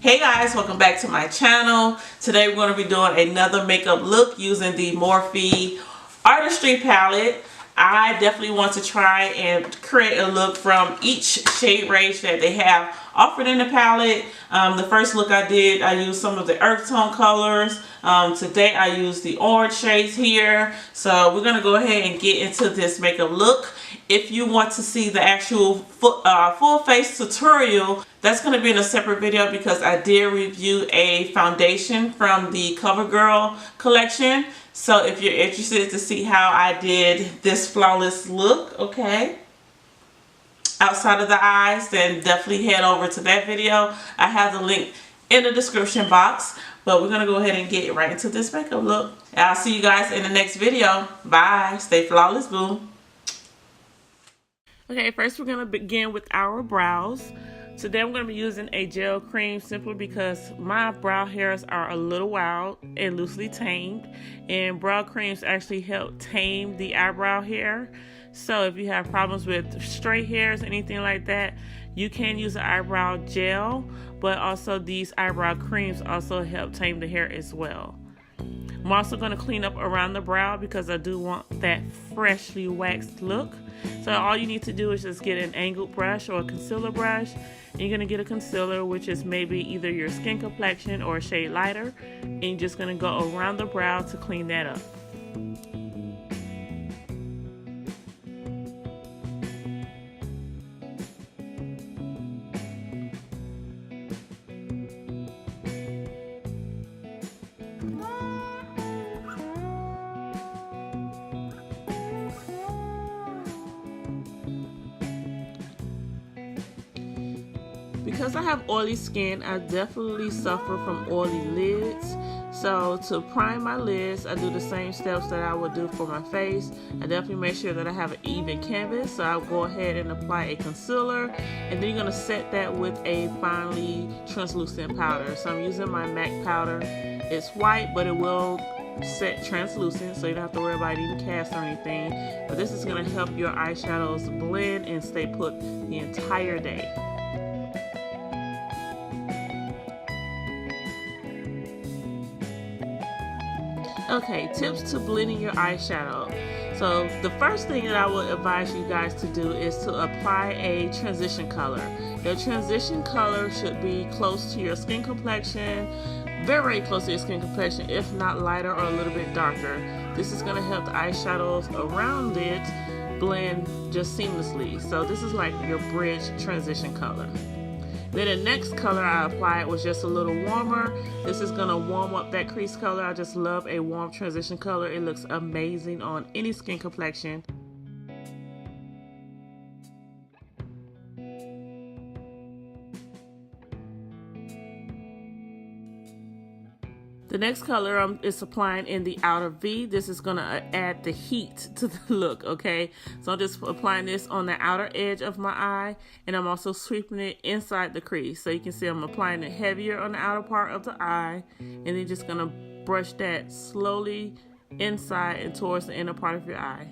Hey guys, welcome back to my channel. Today we're going to be doing another makeup look using the Morphe Artistry palette. I definitely want to try and create a look from each shade range that they have offered in the palette. The first look I did, I used some of the earth tone colors. Today I used the orange shades here. So we're going to go ahead and get into this makeup look. If you want to see the actual full face tutorial, that's going to be in a separate video because I did review a foundation from the CoverGirl collection. So if you're interested to see how I did this flawless look, okay, outside of the eyes, then definitely head over to that video. I have the link in the description box. But we're going to go ahead and get right into this makeup look. I'll see you guys in the next video. Bye. Stay flawless, boo. Okay, first we're going to begin with our brows. Today I'm going to be using a gel cream simply because my brow hairs are a little wild and loosely tamed. And brow creams actually help tame the eyebrow hair. So if you have problems with straight hairs, anything like that, you can use an eyebrow gel. But also these eyebrow creams also help tame the hair as well. I'm also going to clean up around the brow because I do want that freshly waxed look. So all you need to do is just get an angled brush or a concealer brush. And you're going to get a concealer which is maybe either your skin complexion or a shade lighter. And you're just going to go around the brow to clean that up. Because I have oily skin, I definitely suffer from oily lids. So to prime my lids, I do the same steps that I would do for my face. I definitely make sure that I have an even canvas. So I'll go ahead and apply a concealer. And then you're going to set that with a finely translucent powder. So I'm using my MAC powder. It's white, but it will set translucent, so you don't have to worry about even cast or anything. But this is going to help your eyeshadows blend and stay put the entire day. Okay, tips to blending your eyeshadow. So the first thing that I would advise you guys to do is to apply a transition color. Your transition color should be close to your skin complexion, very close to your skin complexion, if not lighter or a little bit darker. This is going to help the eyeshadows around it blend just seamlessly. So this is like your bridge transition color. Then the next color I applied was just a little warmer. This is going to warm up that crease color. I just love a warm transition color. It looks amazing on any skin complexion. The next color is applying in the outer V. This is going to add the heat to the look, okay? So I'm just applying this on the outer edge of my eye, and I'm also sweeping it inside the crease. So you can see I'm applying it heavier on the outer part of the eye, and then just going to brush that slowly inside and towards the inner part of your eye.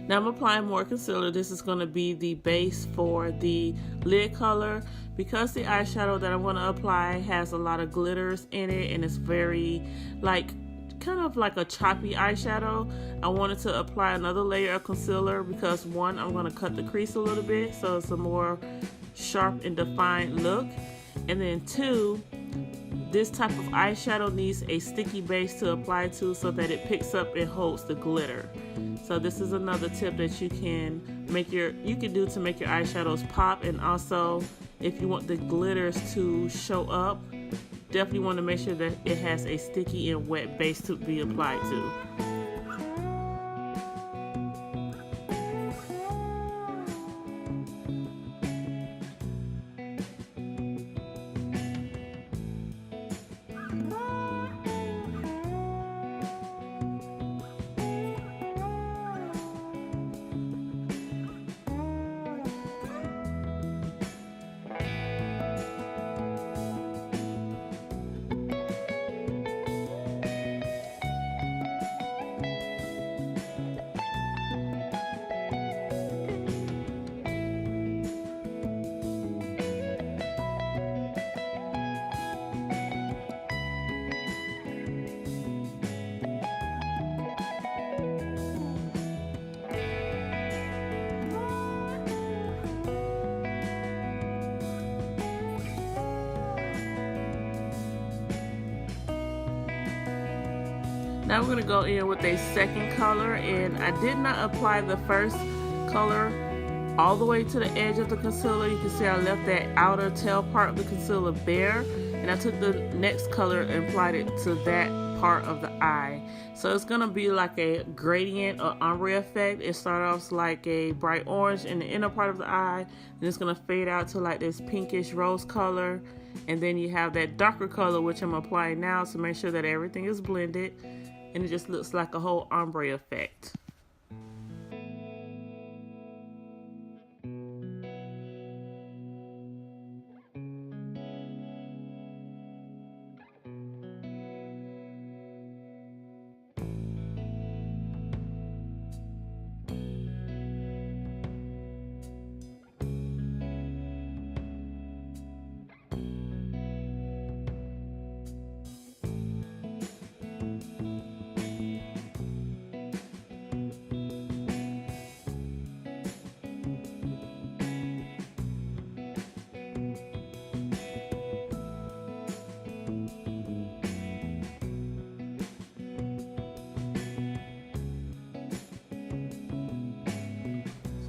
Now I'm applying more concealer. This is going to be the base for the lid color. Because the eyeshadow that I'm going to apply has a lot of glitters in it and it's very kind of like a choppy eyeshadow, I wanted to apply another layer of concealer because one, I'm going to cut the crease a little bit so it's a more sharp and defined look. And then two, this type of eyeshadow needs a sticky base to apply to so that it picks up and holds the glitter. So this is another tip that you can do to make your eyeshadows pop. And also, if you want the glitters to show up, definitely want to make sure that it has a sticky and wet base to be applied to. Now we're going to go in with a second color, and I did not apply the first color all the way to the edge of the concealer. You can see I left that outer tail part of the concealer bare, and I took the next color and applied it to that part of the eye. So it's going to be like a gradient or ombre effect. It starts off like a bright orange in the inner part of the eye, and it's going to fade out to like this pinkish rose color, and then you have that darker color which I'm applying now to make sure that everything is blended, and it just looks like a whole ombre effect.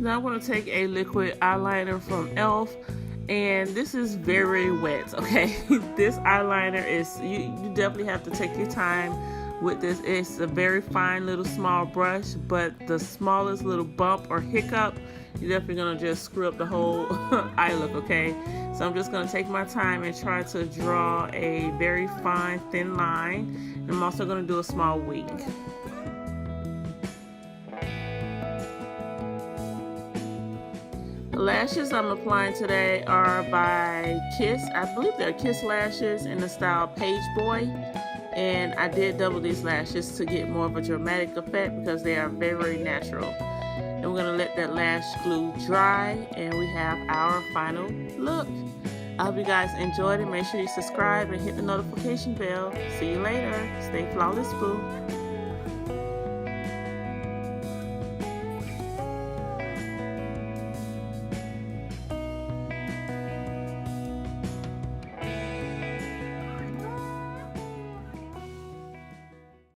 Now I'm going to take a liquid eyeliner from e.l.f. and this is very wet, okay? This eyeliner is, you definitely have to take your time with this. It's a very fine little small brush, but the smallest little bump or hiccup, you're definitely going to just screw up the whole eye look, okay? So I'm just going to take my time and try to draw a very fine, thin line. And I'm also going to do a small wing. The lashes I'm applying today are by Kiss. I believe they're Kiss lashes in the style PAGEBOY. And I did double these lashes to get more of a dramatic effect because they are very natural. And we're going to let that lash glue dry, and we have our final look. I hope you guys enjoyed it. Make sure you subscribe and hit the notification bell. See you later. Stay flawless, boo.